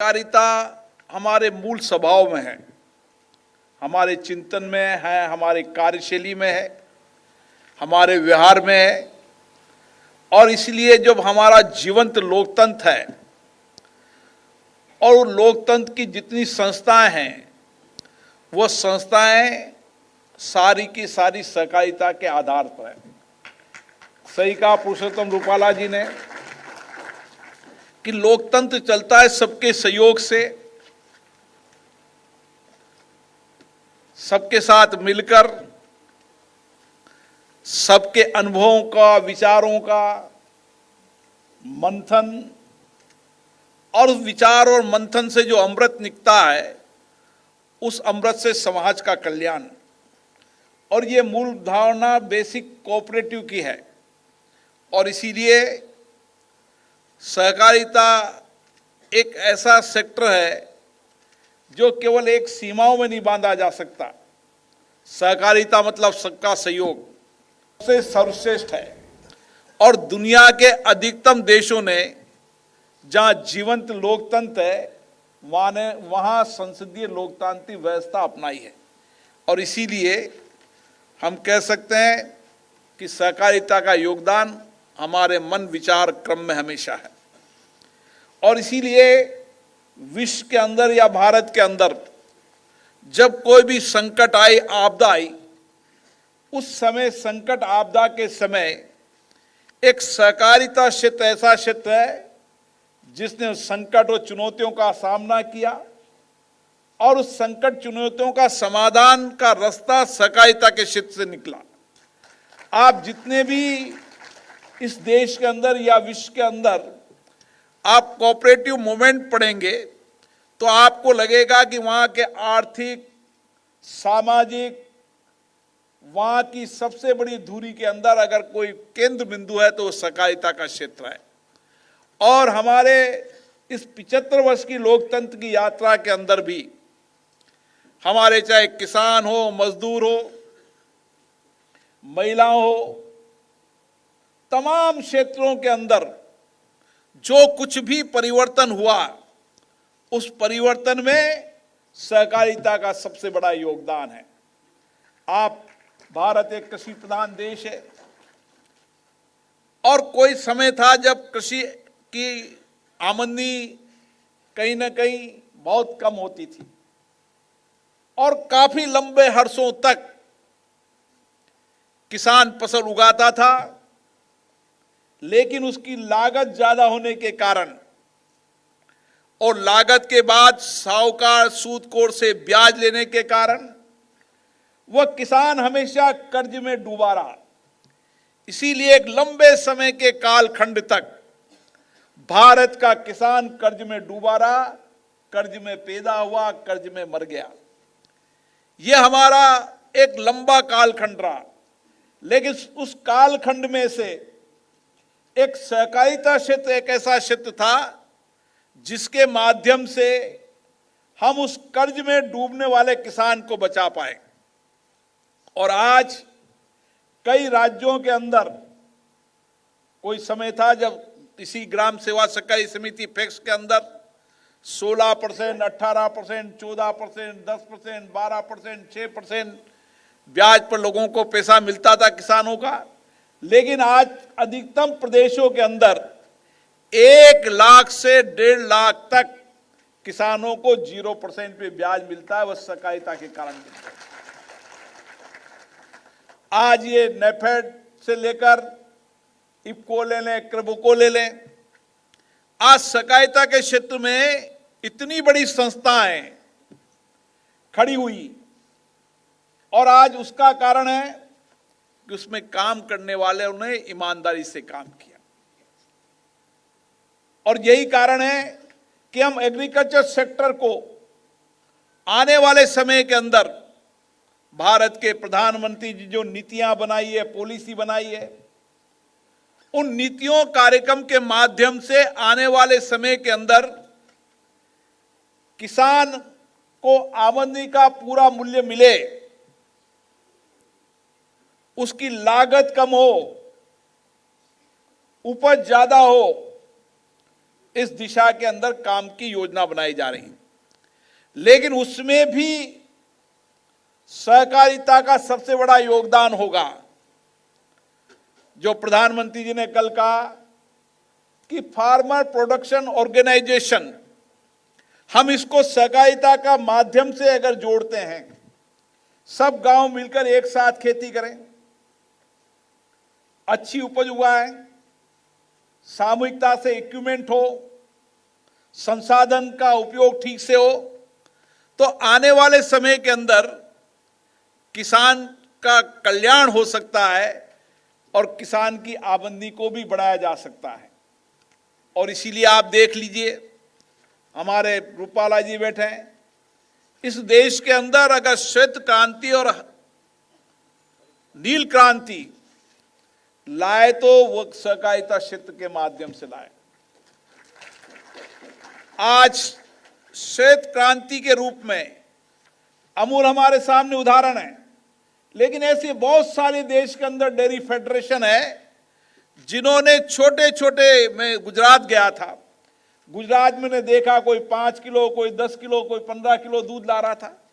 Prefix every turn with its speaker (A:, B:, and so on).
A: सहकारिता हमारे मूल स्वभाव में है, हमारे चिंतन में है, हमारे कार्यशैली में है, हमारे व्यवहार में है। और इसलिए जब हमारा जीवंत लोकतंत्र है और लोकतंत्र की जितनी संस्थाएं हैं वो संस्थाएं सारी की सारी सहकारिता के आधार पर है। सही कहा पुरुषोत्तम रूपाला जी ने कि लोकतंत्र चलता है सबके सहयोग से, सबके साथ मिलकर, सबके अनुभवों का, विचारों का मंथन, और उस विचार और मंथन से जो अमृत निकलता है उस अमृत से समाज का कल्याण। और ये मूल धारणा बेसिक कोऑपरेटिव की है। और इसीलिए सहकारिता एक ऐसा सेक्टर है जो केवल एक सीमाओं में नहीं बांधा जा सकता। सहकारिता मतलब सबका सहयोग से सर्वश्रेष्ठ है। और दुनिया के अधिकतम देशों ने जहां जीवंत लोकतंत्र है वहां संसदीय लोकतांत्रिक व्यवस्था अपनाई है। और इसीलिए हम कह सकते हैं कि सहकारिता का योगदान हमारे मन विचार क्रम में हमेशा है। और इसीलिए विश्व के अंदर या भारत के अंदर जब कोई भी संकट आई, आपदा आई, उस समय संकट आपदा के समय एक सहकारिता क्षेत्र ऐसा क्षेत्र है जिसने संकट और चुनौतियों का सामना किया और उस संकट चुनौतियों का समाधान का रास्ता सहकारिता के क्षेत्र से निकला। आप जितने भी इस देश के अंदर या विश्व के अंदर आप कोऑपरेटिव मूवमेंट पढ़ेंगे तो आपको लगेगा कि वहां के आर्थिक, सामाजिक, वहां की सबसे बड़ी धुरी के अंदर अगर कोई केंद्र बिंदु है तो वो सहकारिता का क्षेत्र है। और हमारे इस 75 वर्ष की लोकतंत्र की यात्रा के अंदर भी हमारे चाहे किसान हो, मजदूर हो, महिला हो, तमाम क्षेत्रों के अंदर जो कुछ भी परिवर्तन हुआ उस परिवर्तन में सहकारिता का सबसे बड़ा योगदान है। आप भारत एक कृषि प्रधान देश है और कोई समय था जब कृषि की आमदनी कहीं ना कहीं बहुत कम होती थी और काफी लंबे हर्षों तक किसान फसल उगाता था, लेकिन उसकी लागत ज्यादा होने के कारण और लागत के बाद साहूकार सूदखोर से ब्याज लेने के कारण वह किसान हमेशा कर्ज में डूबा रहा। इसीलिए एक लंबे समय के कालखंड तक भारत का किसान कर्ज में डूबा रहा, कर्ज में पैदा हुआ, कर्ज में मर गया। यह हमारा एक लंबा कालखंड रहा। लेकिन उस कालखंड में से एक सहकारिता क्षेत्र एक ऐसा क्षेत्र था जिसके माध्यम से हम उस कर्ज में डूबने वाले किसान को बचा पाए। और आज कई राज्यों के अंदर कोई समय था जब इसी ग्राम सेवा सहकारी समिति पैक्स के अंदर 16%, 18%, 14%, 10%, 12%, 6% ब्याज पर लोगों को पैसा मिलता था किसानों का। लेकिन आज अधिकतम प्रदेशों के अंदर 1 लाख से 1.5 लाख तक किसानों को 0% पे ब्याज मिलता है। वह सहकारिता के कारण मिलता है। आज ये नेफेड से लेकर इफको ले लें, क्रबको ले लें, आज सहकारिता के क्षेत्र में इतनी बड़ी संस्थाएं खड़ी हुई और आज उसका कारण है कि उसमें काम करने वालों ने ईमानदारी से काम किया। और यही कारण है कि हम एग्रीकल्चर सेक्टर को आने वाले समय के अंदर भारत के प्रधानमंत्री जी जो नीतियां बनाई है, पॉलिसी बनाई है, उन नीतियों कार्यक्रम के माध्यम से आने वाले समय के अंदर किसान को आमदनी का पूरा मूल्य मिले, उसकी लागत कम हो, उपज ज्यादा हो, इस दिशा के अंदर काम की योजना बनाई जा रही है। लेकिन उसमें भी सहकारिता का सबसे बड़ा योगदान होगा। जो प्रधानमंत्री जी ने कल कहा कि फार्मर प्रोडक्शन ऑर्गेनाइजेशन, हम इसको सहकारिता का माध्यम से अगर जोड़ते हैं, सब गांव मिलकर एक साथ खेती करें, अच्छी उपज उगाएं, सामूहिकता से इक्विपमेंट हो, संसाधन का उपयोग ठीक से हो, तो आने वाले समय के अंदर किसान का कल्याण हो सकता है और किसान की आमदनी को भी बढ़ाया जा सकता है। और इसीलिए आप देख लीजिए, हमारे रूपाला जी बैठे हैं, इस देश के अंदर अगर श्वेत क्रांति और नील क्रांति लाए तो वो सहकारिता क्षेत्र के माध्यम से लाए। आज श्वेत क्रांति के रूप में अमूल हमारे सामने उदाहरण है, लेकिन ऐसे बहुत सारे देश के अंदर डेयरी फेडरेशन है जिन्होंने छोटे छोटे, मैं गुजरात गया था, गुजरात में ने देखा कोई 5 किलो, कोई 10 किलो, कोई 15 किलो दूध ला रहा था।